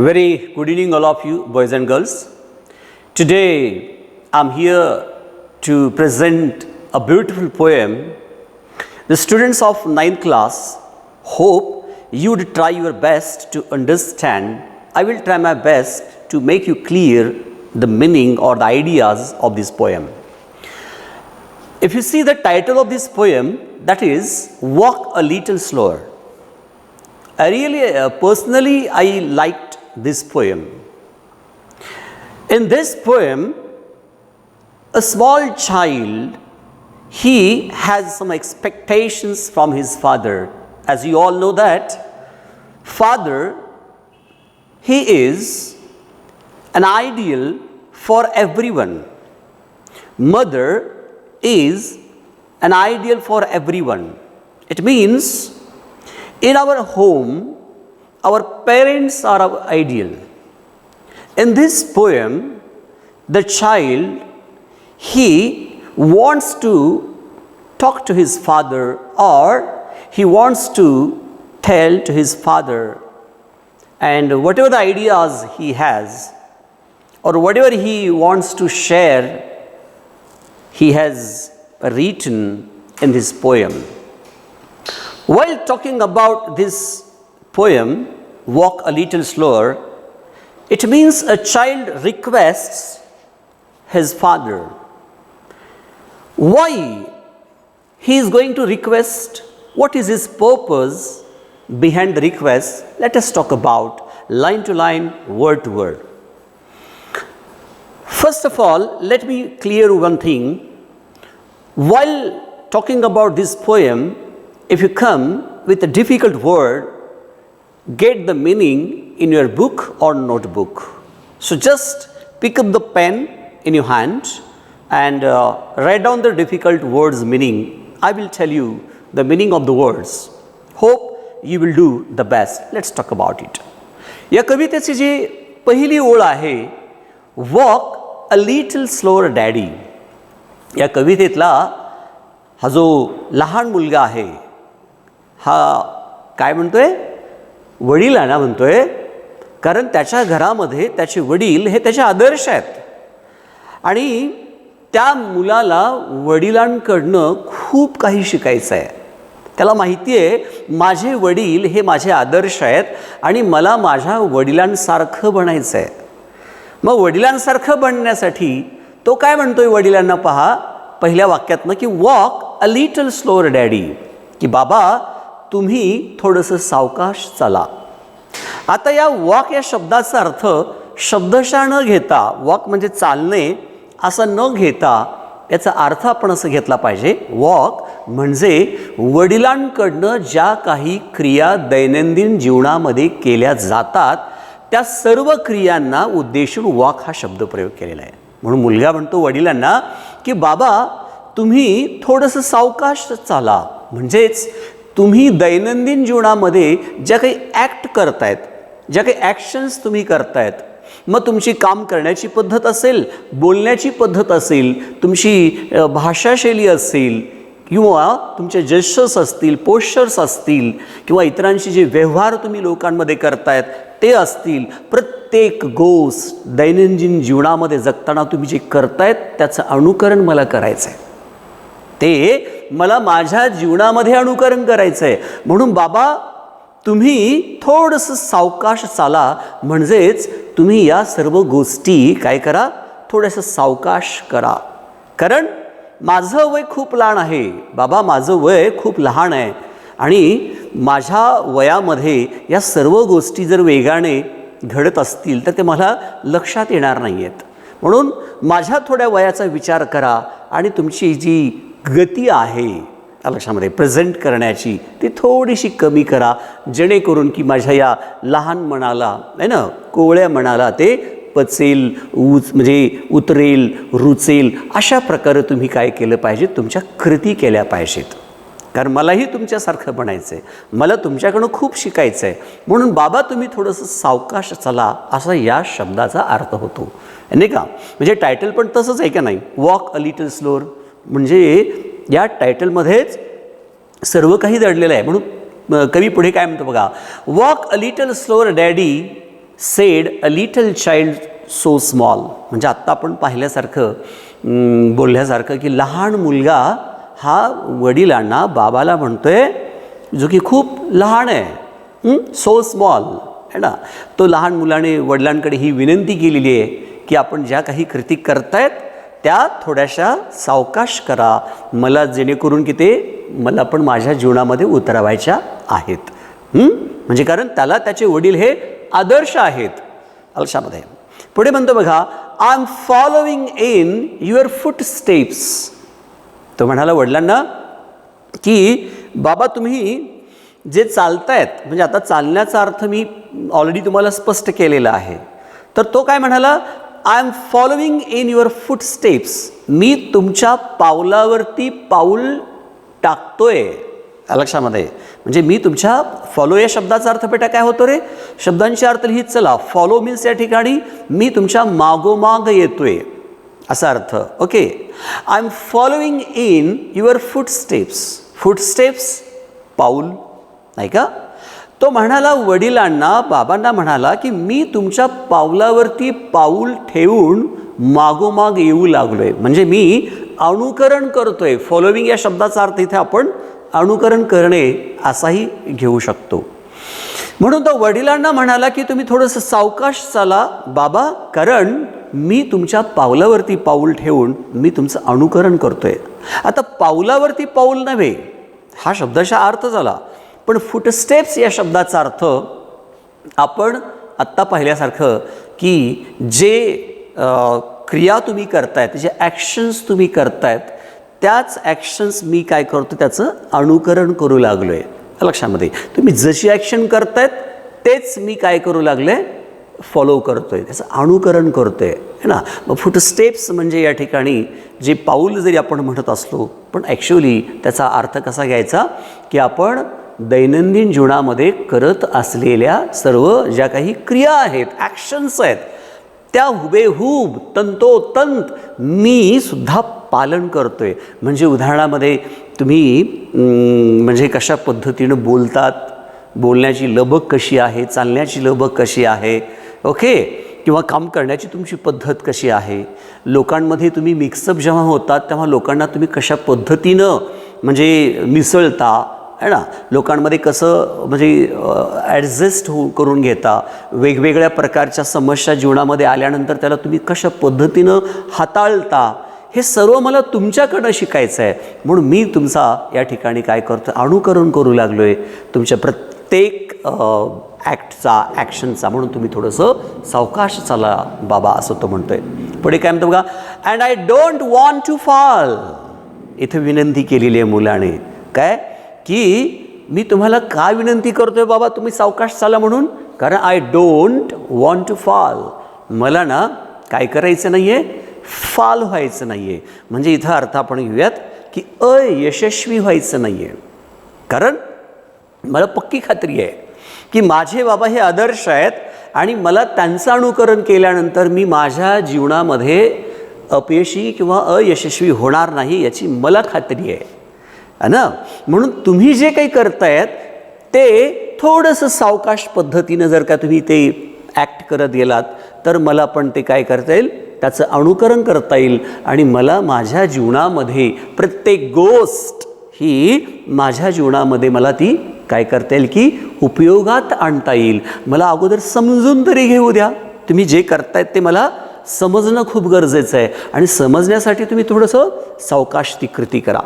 Very good evening, all of you, boys and girls. Today, I'm here to present a beautiful poem. The students of 9th class hope you would try your best to understand. I will try my best to make you clear the meaning or the ideas of this poem. If you see the title of this poem, that is Walk a Little Slower. Personally, I liked this poem. In this poem, a small child, he has some expectations from his father. As you all know that, father, he is an ideal for everyone. Mother is an ideal for everyone. It means in our home, our parents are our ideal. In this poem, the child, he wants to talk to his father, or he wants to tell to his father, and whatever the ideas he has or whatever he wants to share, he has written in this poem. While talking about this poem, Walk a Little Slower, it means a child requests his father. Why he is going to request? What is his purpose behind the request? Let us talk about line to line, word to word. First of all, let me clear one thing. While talking about this poem, if you come with a difficult word, get the meaning in your book or notebook. So just pick up the pen in your hand and write down the difficult words meaning. I will tell you the meaning of the words. Hope you will do the best. Let's talk about it. या कवितेची जी पहिली ओळ आहे, walk a little slower daddy. या कवितेतला हा जो लहान मुलगा आहे, हा काय म्हणतोय? वडिलांना म्हणतोय, कारण त्याच्या घरामध्ये त्याचे वडील हे त्याचे आदर्श आहेत आणि त्या मुलाला वडिलांकडनं खूप काही शिकायचं आहे. त्याला माहिती आहे माझे वडील हे माझे आदर्श आहेत आणि मला माझ्या वडिलांसारखं बनायचं आहे. मग वडिलांसारखं बनण्यासाठी तो काय म्हणतोय वडिलांना? पहा पहिल्या वाक्यातनं की walk a little slower daddy, की बाबा तुम्ही थोडंसं सावकाश चाला. आता या वॉक या शब्दाचा अर्थ शब्दशः न घेता, वॉक म्हणजे चालणे असं न घेता याचा अर्थ आपण असं घेतला पाहिजे. वॉक म्हणजे वडिलांकडनं ज्या काही क्रिया दैनंदिन जीवनामध्ये केल्या जातात त्या सर्व क्रियांना उद्देशून वॉक हा शब्द प्रयोग केलेला आहे. म्हणून मुलगा म्हणतो वडिलांना की बाबा तुम्ही थोडंसं सावकाश चाला. म्हणजेच तुम्ही दैनंदिन जीवनामध्ये ज्या काही ॲक्ट करतायत, ज्या काही ॲक्शन्स तुम्ही करतायत, मग तुमची काम करण्याची पद्धत असेल, बोलण्याची पद्धत असेल, तुमची भाषाशैली असेल किंवा तुमचे जेस्चर्स असतील, पोश्चर्स असतील किंवा इतरांशी जे व्यवहार तुम्ही लोकांमध्ये करतायत ते असतील, प्रत्येक गोष्ट दैनंदिन जीवनामध्ये जगताना तुम्ही जे करतायत त्याचं अनुकरण मला करायचं आहे. ते मला माझ्या जीवनामध्ये अनुकरण करायचं आहे. म्हणून बाबा तुम्ही थोडंसं सावकाश चाला. म्हणजेच तुम्ही या सर्व गोष्टी काय करा? थोडंसं सावकाश करा. कारण माझं वय खूप लहान आहे. बाबा माझं वय खूप लहान आहे आणि माझ्या वयामध्ये या सर्व गोष्टी जर वेगाने घडत असतील तर ते मला लक्षात येणार नाही आहेत. म्हणून माझ्या थोड्या वयाचा विचार करा आणि तुमची जी गती आहे लक्षामध्ये प्रेझेंट करण्याची ती थोडीशी कमी करा, जेणेकरून की माझ्या या लहान मनाला आहे ना, कोवळ्या मनाला ते पचेल, म्हणजे उतरेल, रुचेल अशा प्रकारे तुम्ही काय केलं पाहिजे? तुमच्या कृती केल्या पाहिजेत. कारण मलाही तुमच्यासारखं बनायचं आहे, मला तुमच्याकडून खूप शिकायचं आहे. म्हणून बाबा तुम्ही थोडंसं सावकाश चला असा या शब्दाचा अर्थ होतो, नाही का? म्हणजे टायटल पण तसंच आहे का नाही? Walk a little slower. म्हणजे या टायटलमध्येच सर्व काही दडलेलं आहे. म्हणून कवी पुढे काय म्हणतो बघा, walk a little slower daddy sed a little child so small. म्हणजे आत्ता आपण पाहिल्यासारखं बोलल्यासारखं की लहान मुलगा हा वडिलांना बाबाला म्हणतोय जो की खूप लहान आहे, सो स्मॉल है ना. तो लहान मुलाने वडिलांकडे ही विनंती केलेली आहे की आपण ज्या काही कृती करतायत त्या थोड्याशा सावकाश करा, मला जेणेकरून की ते मला पण माझ्या जीवनामध्ये उतरवायच्या आहेत. म्हणजे कारण त्याला त्याचे वडील हे आदर्श आहेत. लक्षामध्ये पुढे म्हणतो बघा, I am following in your foot steps. तो म्हणाला वडिलांना की बाबा तुम्ही जे चालतायत, म्हणजे आता चालण्याचा अर्थ मी ऑलरेडी तुम्हाला स्पष्ट केलेला आहे. तर तो काय म्हणाला, I am following in your footsteps. मी तुमच्या पावलावरती पाऊल टाकतोय. लक्षामध्ये म्हणजे मी तुमच्या फॉलो या शब्दाचा अर्थ बेटा काय होतो रे, शब्दांचे अर्थ लिहित चला. फॉलो मीन्स या ठिकाणी मी तुमच्या मागोमाग येतोय असा अर्थ. Okay, I am following in your foot steps. Foot steps पाऊल नाही का. तो म्हणाला वडिलांना, बाबांना म्हणाला की मी तुमच्या पावलावरती पाऊल ठेवून मागोमाग येऊ लागलोय. म्हणजे मी अनुकरण करतोय. फॉलोविंग या शब्दाचा अर्थ इथे आपण अनुकरण करणे असाही घेऊ शकतो. म्हणून तो वडिलांना म्हणाला की तुम्ही थोडंसं सावकाश चाला बाबा, कारण मी तुमच्या पावलावरती पाऊल ठेवून मी तुमचं अनुकरण करतोय. आता पावलावरती पाऊल नव्हे हा शब्दाचा अर्थ झाला, पण फुटस्टेप्स या शब्दाचा अर्थ आपण आत्ता पाहिल्यासारखं की जे क्रिया तुम्ही करतायत, जे ॲक्शन्स तुम्ही करतायत, त्याच ॲक्शन्स मी काय करतो त्याचं अनुकरण करू लागलो आहे. लक्षामध्ये तुम्ही जशी ॲक्शन करतायत तेच मी काय करू लागलो आहे, फॉलो करतो आहे, त्याचं अनुकरण करतो आहे है ना. मग फुटस्टेप्स म्हणजे या ठिकाणी जे पाऊल जरी आपण म्हणत असलो, पण ॲक्च्युली त्याचा अर्थ कसा घ्यायचा की आपण दैनंदिन जीवनामध्ये करत असलेल्या सर्व ज्या काही क्रिया आहेत, ॲक्शन्स आहेत, त्या हुबेहूब तंतोतंत मी सुद्धा पालन करतो आहे. म्हणजे उदाहरणामध्ये तुम्ही म्हणजे कशा पद्धतीनं बोलतात, बोलण्याची लगबग कशी आहे, चालण्याची लगबग कशी आहे, ओके, किंवा काम करण्याची तुमची पद्धत कशी आहे, लोकांमध्ये तुम्ही मिक्सअप जेव्हा होतात तेव्हा लोकांना तुम्ही कशा पद्धतीनं म्हणजे मिसळता है ना, लोकांमध्ये कसं म्हणजे ॲडजस्ट करून घेता, वेगवेगळ्या प्रकारच्या समस्या जीवनामध्ये आल्यानंतर त्याला तुम्ही कशा पद्धतीनं हाताळता, हे सर्व मला तुमच्याकडं शिकायचं आहे. म्हणून मी तुमचा या ठिकाणी काय करतो, अनुकरण करू लागलो आहे तुमच्या प्रत्येक ॲक्टचा, ॲक्शनचा. म्हणून तुम्ही थोडंसं सावकाश चाला बाबा असं तो म्हणतो आहे. पुढे काय म्हणतो बघा, and I don't want to fall. इथं विनंती केलेली आहे मुलाने काय की मी तुम्हाला का विनंती करतोय बाबा तुम्ही सावकाश चाला म्हणून, कारण I don't want to fall. मला ना काय करायचं नाही आहे, फॉल व्हायचं नाही आहे. म्हणजे इथं अर्थ आपण घेऊयात की अयशस्वी व्हायचं नाही आहे. कारण मला पक्की खात्री आहे की माझे बाबा हे आदर्श आहेत आणि मला त्यांचं अनुकरण केल्यानंतर मी माझ्या जीवनामध्ये अपयशी किंवा अयशस्वी होणार नाही याची मला खात्री आहे ना. म्हणून तुम्ही जे काही करतायत ते थोडंसं सावकाश पद्धतीनं जर का तुम्ही ते ॲक्ट करत गेलात तर मला पण ते काय करता येईल, त्याचं अनुकरण करता येईल आणि मला माझ्या जीवनामध्ये प्रत्येक गोष्ट ही माझ्या जीवनामध्ये मला ती काय करता येईल की उपयोगात आणता येईल. मला अगोदर समजून तरी घेऊ द्या. तुम्ही जे करतायत ते मला समजणं खूप गरजेचं आहे आणि समजण्यासाठी तुम्ही थोडंसं सावकाश ती कृती करा.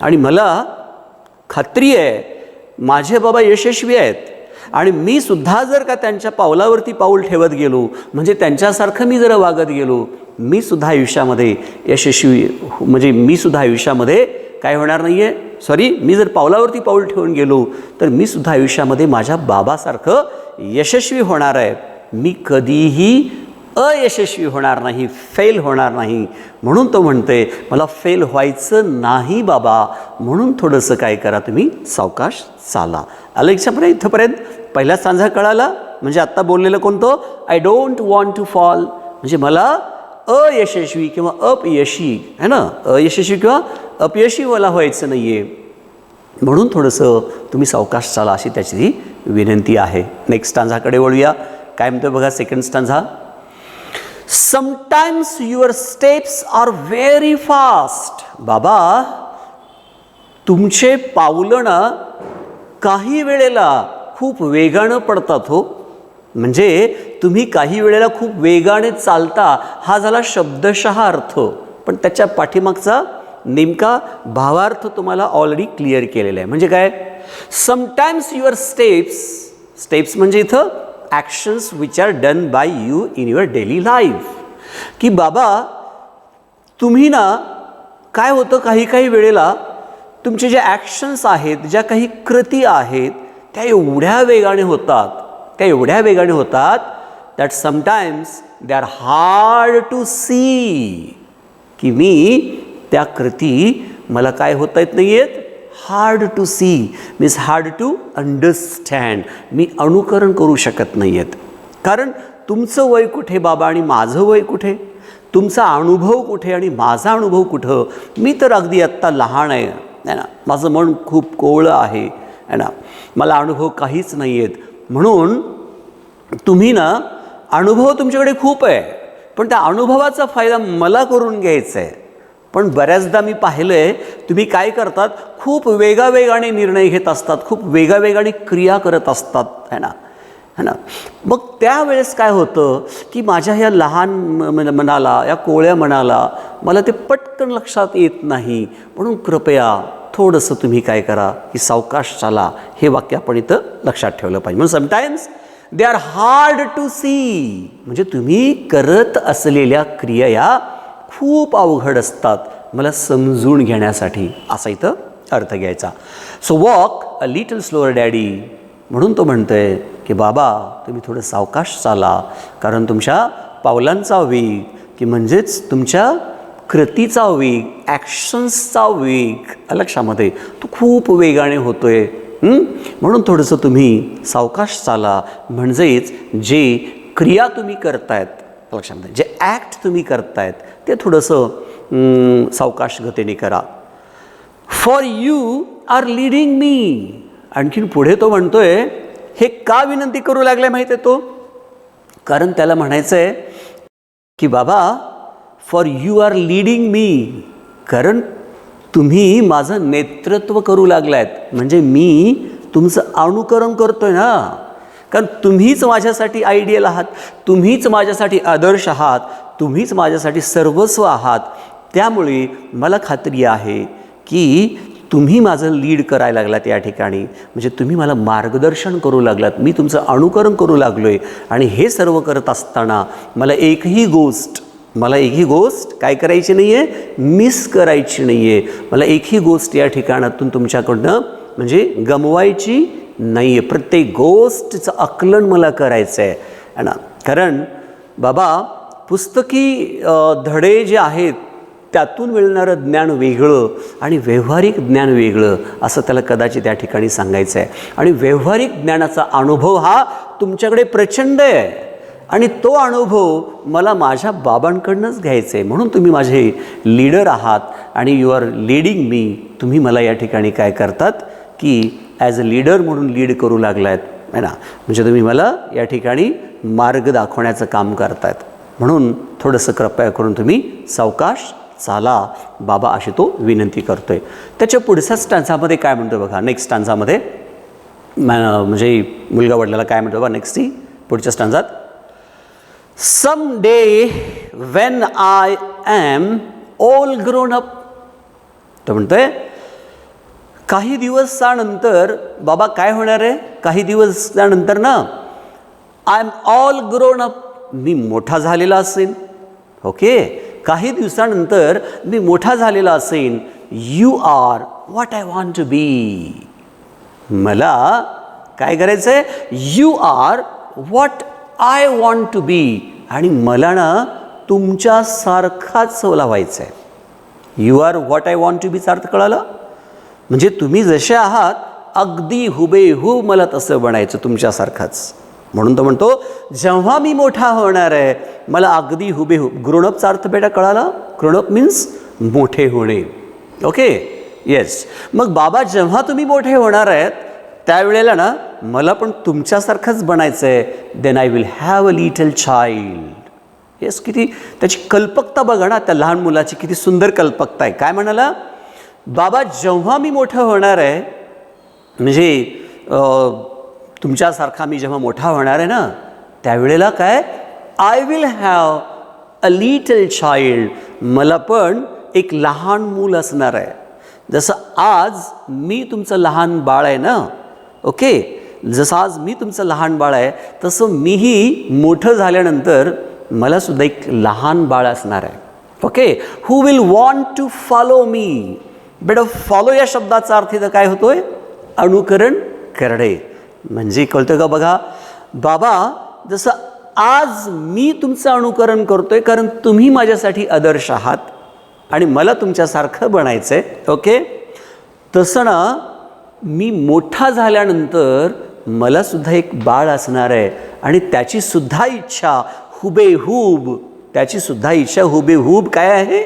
आणि मला खात्री आहे माझे बाबा यशस्वी आहेत आणि मी सुद्धा जर का त्यांच्या पावलावरती पाऊल ठेवत गेलो, म्हणजे त्यांच्यासारखं मी जर वागत गेलो, मी सुद्धा आयुष्यामध्ये यशस्वी, म्हणजे मी सुद्धा आयुष्यामध्ये काय होणार नाही आहे, मी जर पावलावरती पाऊल ठेवून गेलो तर मी सुद्धा आयुष्यामध्ये माझ्या बाबासारखं यशस्वी होणार आहे. मी कधीही अयशस्वी होणार नाही, फेल होणार नाही. म्हणून तो म्हणते मला फेल व्हायचं नाही बाबा, म्हणून थोडंसं काय करा तुम्ही सावकाश चाला. आलं इच्छापर्यंत इथंपर्यंत पहिला सांजा कळाला. म्हणजे आत्ता बोललेलं कोणतं, I don't want to fall, म्हणजे मला अयशस्वी किंवा अपयशी है ना, अयशस्वी किंवा अपयशी मला व्हायचं नाही आहे, म्हणून थोडंसं तुम्ही सावकाश चाला अशी त्याची विनंती आहे. नेक्स्ट सांजाकडे वळूया. काय म्हणतोय बघा second stanza. Sometimes your steps are very fast. बाबा तुमचे पावलं ना काही वेळेला खूप वेगानं पडतात हो. म्हणजे तुम्ही काही वेळेला खूप वेगाने चालता हा झाला शब्दशः अर्थ, पण त्याच्या पाठीमागचा नेमका भावार्थ तुम्हाला ऑलरेडी क्लिअर केलेला आहे. म्हणजे काय, समटाइम्स युअर स्टेप्स म्हणजे इथं actions which are done by you in your daily life. की बाबा तुम्ही ना काय होतं काही काही वेळेला तुमचे जे ॲक्शन्स आहेत, ज्या काही कृती आहेत त्या एवढ्या वेगाने होतात that sometimes they are hard to see. की मी त्या कृती मला काय होता येत नाही आहेत, hard to see means hard to understand. मी अनुकरण करू शकत नाही आहेत. कारण तुमचं वय कुठे बाबा आणि माझं वय कुठे, तुमचा अनुभव कुठे आणि माझा अनुभव कुठं. मी तर अगदी आत्ता लहान आहे ना, माझं मन खूप कोवळं आहे ना, मला अनुभव काहीच नाही आहेत. म्हणून तुम्ही ना अनुभव तुमच्याकडे खूप आहे, पण त्या अनुभवाचा फायदा मला करून घ्यायचा आहे. पण बऱ्याचदा मी पाहिलं आहे तुम्ही काय करतात, खूप वेगावेगाने निर्णय घेत असतात, खूप वेगावेगाने क्रिया करत असतात है ना. मग त्यावेळेस काय होतं की माझ्या ह्या लहान मनाला, या कोवळ्या मनाला मला ते पटकन लक्षात येत नाही. म्हणून कृपया थोडंसं तुम्ही काय करा की सावकाश चाला. हे वाक्य आपण इथं लक्षात ठेवलं पाहिजे. म्हणून sometimes they are hard to see, म्हणजे तुम्ही करत असलेल्या क्रिया या खूप अवघड असतात मला समजून घेण्यासाठी, असा इथं अर्थ घ्यायचा. So walk a little slower daddy. म्हणून तो म्हणतोय की बाबा तुम्ही थोडं सावकाश चाला, कारण तुमच्या पावलांचा वेग की म्हणजेच तुमच्या कृतीचा वेग, ॲक्शन्सचा वेग लक्षामध्ये तो खूप वेगाने होतोय. म्हणून थोडंसं तुम्ही सावकाश चाला, म्हणजेच जे क्रिया तुम्ही करतायत लक्षामध्ये, जे ॲक्ट तुम्ही करतायत ते थोडंसं सावकाश गतीने करा. फॉर यू आर लीडिंग मी. आणखीन पुढे तो म्हणतोय हे का विनंती करू लागलाय माहिती आहे तो, कारण त्याला म्हणायचं आहे की बाबा फॉर यू आर लीडिंग मी, कारण तुम्ही माझं नेतृत्व करू लागलायत. म्हणजे मी तुमचं अनुकरण करतोय ना, कारण तुम्हीच माझ्यासाठी आयडियल आहात, तुम्हीच माझ्यासाठी आदर्श आहात, तुम्हीच माझ्यासाठी सर्वस्व आहात. त्यामुळे मला खात्री आहे की तुम्ही माझं लीड करायला लागलात या ठिकाणी, म्हणजे तुम्ही मला मार्गदर्शन करू लागलात, मी तुमचं अनुकरण करू लागलो आहे. आणि हे सर्व करत असताना मला एकही गोष्ट काय करायची नाही आहे, मिस करायची नाही आहे. मला एकही गोष्ट या ठिकाणातून तुमच्याकडनं म्हणजे गमवायची नाही आहे. प्रत्येक गोष्टीचं आकलन मला करायचं आहे ना. कारण बाबा पुस्तकी धडे जे आहेत त्यातून मिळणारं ज्ञान वेगळं आणि व्यावहारिक ज्ञान वेगळं, असं त्याला कदाचित त्या ठिकाणी सांगायचं आहे. आणि व्यावहारिक ज्ञानाचा अनुभव हा तुमच्याकडे प्रचंड आहे आणि तो अनुभव मला माझ्या बाबांकडनंच घ्यायचा आहे. म्हणून तुम्ही माझे लीडर आहात आणि यू आर लीडिंग मी. तुम्ही मला या ठिकाणी काय करतात की ॲज अ लीडर म्हणून लीड करू लागलायत है ना, म्हणजे तुम्ही मला या ठिकाणी मार्ग दाखवण्याचं काम करतायत. म्हणून थोडंसं कृपया करून तुम्ही सावकाश चाला बाबा, अशी तो विनंती करतोय. त्याच्या पुढच्या स्टांजामध्ये काय म्हणतो बघा, नेक्स्ट स्टांजामध्ये म्हणजे मुलगा वडिलाला काय म्हणतो बघा नेक्स्ट पुढच्या स्टांजात, some day when I am all grown up. तो म्हणतोय काही दिवसानंतर बाबा काय होणार आहे, काही दिवसानंतर ना I am all grown up, मी मोठा झालेला असेन. ओके, काही दिवसानंतर मी मोठा झालेला असेन. You are what I want to be. मला काय करायचं आहे, you are what I want to be. आणि मला ना तुमच्यासारखाच व्हायचं आहे. You are what I want to बीचा अर्थ कळाला, म्हणजे तुम्ही जसे आहात अगदी हुबेहूब मला तसं बनायचं तुमच्यासारखाच. म्हणून तो म्हणतो जेव्हा मी मोठा होणार आहे मला अगदी हुबेहूब. ग्रोनअपचा अर्थ बेटा कळाला, ग्रोनअप मीन्स मोठे होणे. ओके येस, मग बाबा जेव्हा तुम्ही मोठे होणार आहेत त्यावेळेला ना मला पण तुमच्यासारखंच बनायचं आहे. Then I will have a little child. Yes, किती त्याची कल्पकता बघा ना, त्या लहान मुलाची किती सुंदर कल्पकता आहे. काय म्हणाला, बाबा जेव्हा मी मोठं होणार आहे, म्हणजे तुमच्यासारखा मी जेव्हा मोठा होणार आहे ना, त्यावेळेला काय, I will have a little child. मला पण एक लहान मूल असणार आहे. जसं आज मी तुमचं लहान बाळ आहे ना, ओके, जसं आज मी तुमचं लहान बाळ आहे, तसं मीही मोठं झाल्यानंतर मला सुद्धा एक लहान बाळ असणार आहे. Okay, who will want to follow me. बेटा फॉलो या शब्दाचा अर्थ इथं काय होतोय, अनुकरण करणे. म्हणजे कळतं का बघा, बाबा जसं आज मी तुमचं अनुकरण करतोय कारण तुम्ही माझ्यासाठी आदर्श आहात आणि मला तुमच्यासारखं बनायचं आहे. ओके, तसं ना मी मोठा झाल्यानंतर मला सुद्धा एक बाळ असणार आहे आणि त्याची सुद्धा इच्छा हुबेहूब, त्याची सुद्धा इच्छा हुबेहूब काय आहे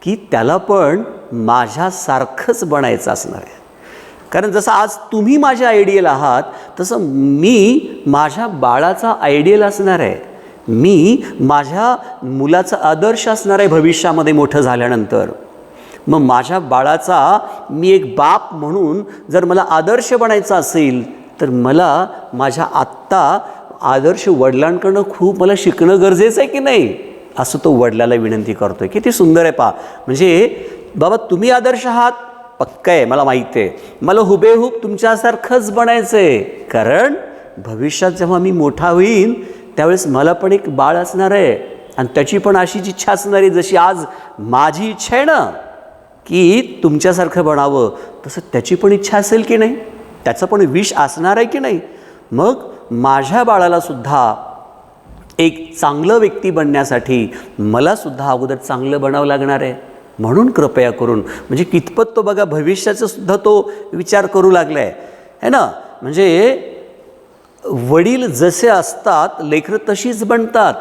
की त्याला पण माझ्यासारखंच बनायचं असणार आहे. कारण जसं आज तुम्ही माझ्या आयडियल आहात, तसं मी माझ्या बाळाचा आयडियल असणार आहे. मी माझ्या मुलाचा आदर्श असणार आहे भविष्यामध्ये मोठं झाल्यानंतर. मग माझ्या बाळाचा मी एक बाप म्हणून जर मला आदर्श बनायचा असेल, तर मला माझ्या आत्ता आदर्श वडिलांकडनं खूप मला शिकणं गरजेचं आहे की नाही, असं तो वडिलाला विनंती करतोय. किती सुंदर आहे पहा. म्हणजे बाबा तुम्ही आदर्श आहात, पक्का आहे, मला माहिती आहे, मला हुबेहूब तुमच्यासारखंच बनायचं आहे. कारण भविष्यात जेव्हा मी मोठा होईन त्यावेळेस मला पण एक बाळ असणार आहे आणि त्याची पण अशीच इच्छा असणार आहे जशी आज माझी इच्छा आहे ना की तुमच्यासारखं बनावं, तसं त्याची पण इच्छा असेल की नाही, त्याचं पण विश असणार आहे की नाही. मग माझ्या बाळाला सुद्धा एक चांगलं व्यक्ती बनण्यासाठी मला सुद्धा अगोदर चांगलं बनावं लागणार आहे. म्हणून कृपया करून, म्हणजे कितपत तो बघा भविष्याचा सुद्धा तो विचार करू लागलाय है ना. म्हणजे वडील जसे असतात लेकरं तशीच बनतात,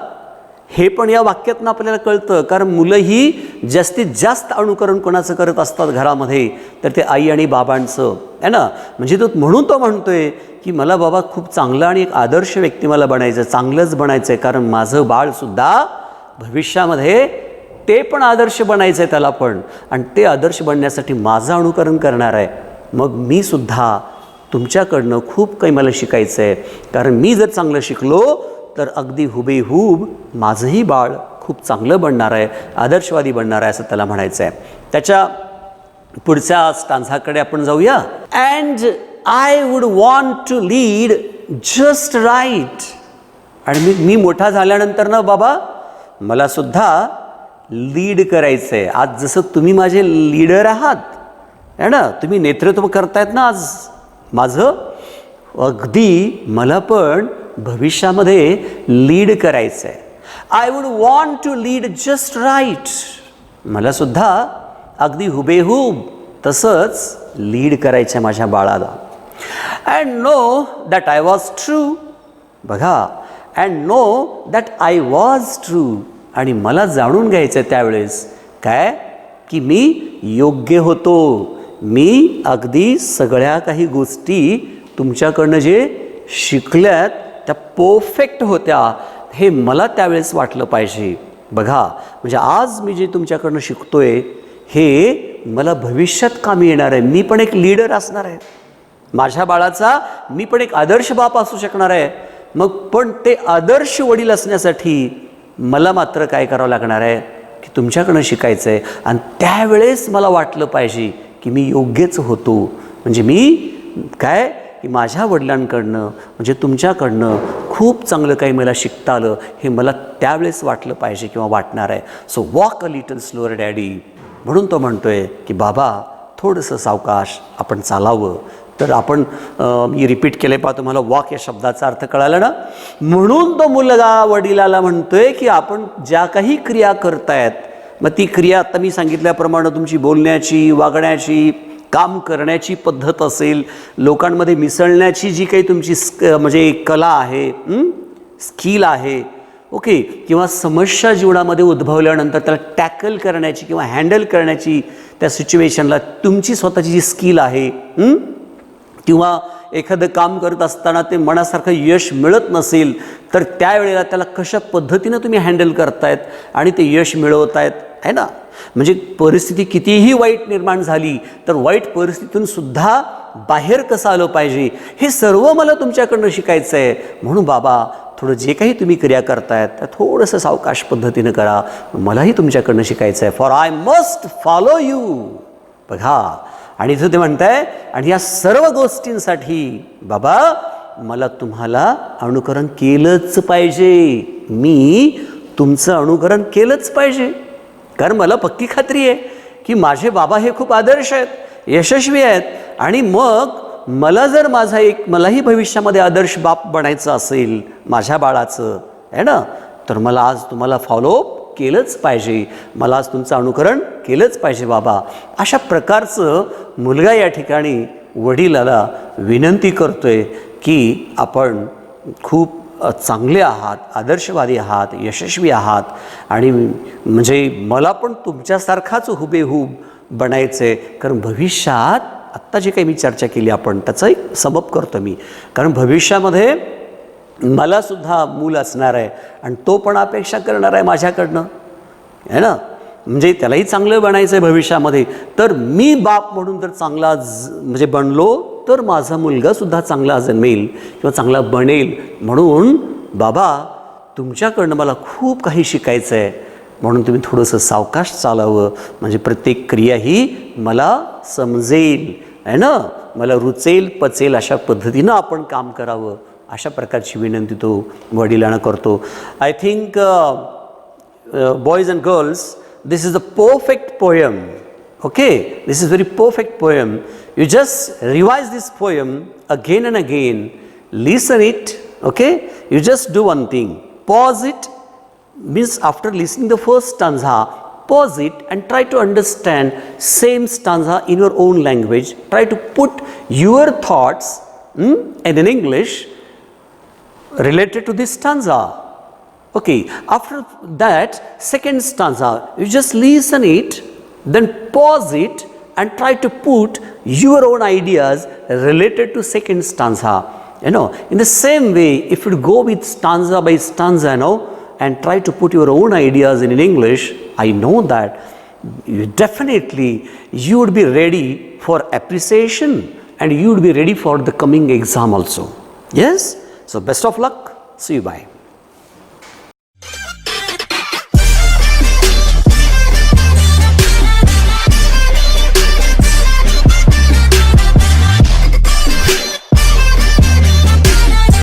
हे पण या वाक्यातून आपल्याला कळतं. कारण मुलं ही जास्तीत जास्त अनुकरण कोणाचं करत असतात घरामध्ये, तर ते आई आणि बाबांचं है ना. म्हणजे तो म्हणून तो म्हणतोय की मला बाबा खूप चांगला आणि एक आदर्श व्यक्ती मला बनायचं, चांगलंच बनायचं आहे. कारण माझं बाळसुद्धा भविष्यामध्ये ते पण आदर्श बनायचं आहे त्याला पण, आणि ते आदर्श बनण्यासाठी माझं अनुकरण करणार आहे. मग मी सुद्धा तुमच्याकडनं खूप काही मला शिकायचं आहे. कारण मी जर चांगलं शिकलो तर अगदी हुबेहूब माझंही बाळ खूप चांगलं बनणार आहे, आदर्शवादी बनणार आहे, असं त्याला म्हणायचं आहे. त्याच्या पुढच्या स्टांझाकडे आपण जाऊया. And I would want to lead just right. आणि मी मोठा झाल्यानंतर ना बाबा मला सुद्धा लीड करायचं आहे. आज जसं तुम्ही माझे लीडर आहात है ना, तुम्ही नेतृत्व करतायत ना आज माझं, अगदी मला पण भविष्यामध्ये लीड करायचं आहे. I would want to lead just right. मला सुद्धा अगदी हुबेहूब तसंच लीड करायचं आहे माझ्या बाळाला. And know that I was true. बघा, and know that I was true. आणि मला जाणून घ्यायचं आहे त्यावेळेस काय की मी योग्य होतो. मी अगदी सगळ्या काही गोष्टी तुमच्याकडनं जे शिकल्यात त्या परफेक्ट होत्या, हे मला त्यावेळेस वाटलं पाहिजे. बघा, म्हणजे आज मी जे तुमच्याकडनं शिकतोय हे मला भविष्यात कामी येणार आहे. मी पण एक लीडर असणार आहे माझ्या बाळाचा, मी पण एक आदर्श बाप असू शकणार आहे. मग पण ते आदर्श वडील असण्यासाठी मला मात्र काय करावं लागणार आहे की तुमच्याकडनं शिकायचं आहे. आणि त्यावेळेस मला वाटलं पाहिजे की मी योग्यच होतो. म्हणजे मी काय की माझ्या वडिलांकडनं म्हणजे तुमच्याकडनं खूप चांगलं काही मला शिकता आलं, हे मला त्यावेळेस वाटलं पाहिजे किंवा वाटणार आहे. So walk a little slower daddy. म्हणून तो म्हणतोय की बाबा थोडंसं सावकाश आपण चालावं. तर आपण मी रिपीट केले पहा, तुम्हाला वॉक या शब्दाचा अर्थ कळाला ना. म्हणून तो मुलगा वडिलाला म्हणतोय की आपण ज्या काही क्रिया करतायत, मग ती क्रिया आता मी सांगितल्याप्रमाणे तुमची बोलण्याची, वागण्याची, काम करण्याची पद्धत असेल, लोकांमध्ये मिसळण्याची जी काही तुमची म्हणजे कला आहे, स्किल आहे, ओके, किंवा समस्या जीवनामध्ये उद्भवल्यानंतर त्याला टॅकल करण्याची किंवा हँडल करण्याची त्या सिच्युएशनला तुमची स्वतःची जी स्किल आहे, किंवा एखादं काम करत असताना ते मनासारखं यश मिळत नसेल तर त्यावेळेला त्याला कशा पद्धतीनं तुम्ही हँडल करतायत आणि ते यश मिळवतायत आहे ना. म्हणजे परिस्थिती कितीही वाईट निर्माण झाली तर वाईट परिस्थितीतून सुद्धा बाहेर कसं आलं पाहिजे हे सर्व मला तुमच्याकडनं शिकायचं आहे. म्हणून बाबा थोडं जे काही तुम्ही क्रिया करतायत त्या थोडंसं सावकाश पद्धतीनं करा, मलाही तुमच्याकडनं शिकायचं आहे. For I must follow you. बघा आणि इथं ते म्हणताय आणि या सर्व गोष्टींसाठी बाबा मला तुम्हाला अनुकरण केलंच पाहिजे, मी तुमचं अनुकरण केलंच पाहिजे. कारण मला पक्की खात्री आहे की माझे बाबा हे खूप आदर्श आहेत, यशस्वी आहेत आणि मग मला जर मलाही भविष्यामध्ये आदर्श बाप बनायचं असेल माझ्या बाळाचं आहे ना, तर मला आज तुम्हाला फॉलो केलंच पाहिजे, मला आज तुमचं अनुकरण केलंच पाहिजे बाबा. अशा प्रकारचं मुलगा या ठिकाणी वडिलाला विनंती करतोय की आपण खूप चांगले आहात, आदर्शवादी आहात, यशस्वी आहात आणि म्हणजे मला पण तुमच्यासारखाच हुबेहूब बनायचं आहे. कारण भविष्यात आत्ता जे काही मी चर्चा केली आपण त्याचा एक सबब करतो मी. कारण भविष्यामध्ये मलासुद्धा मूल असणार आहे आणि तो पण अपेक्षा करणार आहे माझ्याकडनं आहे ना. म्हणजे त्यालाही चांगलं बनायचं आहे भविष्यामध्ये. तर मी बाप म्हणून जर चांगला म्हणजे बनलो तर माझा मुलगासुद्धा चांगला जन्मेल किंवा चांगला बनेल. म्हणून बाबा तुमच्याकडनं मला खूप काही शिकायचं आहे, म्हणून तुम्ही थोडंसं सावकाश चालावं, म्हणजे प्रत्येक क्रिया ही मला समजेल आहे ना, मला रुचेल पचेल अशा पद्धतीनं आपण काम करावं. अशा प्रकारची विनंती तो वडिलांना करतो. I think boys and girls, this is a perfect poem. Okay, this is very perfect poem. You just revise this poem again and again, listen it. Okay, you just do one thing, pause it, means after listening the first stanza, pause it and try to understand same stanza in your own language. Try to put your thoughts and in English related to this stanza. Okay, after that second stanza, you just listen it, then pause it and try to put your own ideas related to second stanza. You know, in the same way, if you go with stanza by stanza, and try to put your own ideas in English, I know that you would be ready for appreciation and you would be ready for the coming exam also. Yes? So best of luck. See you. Bye.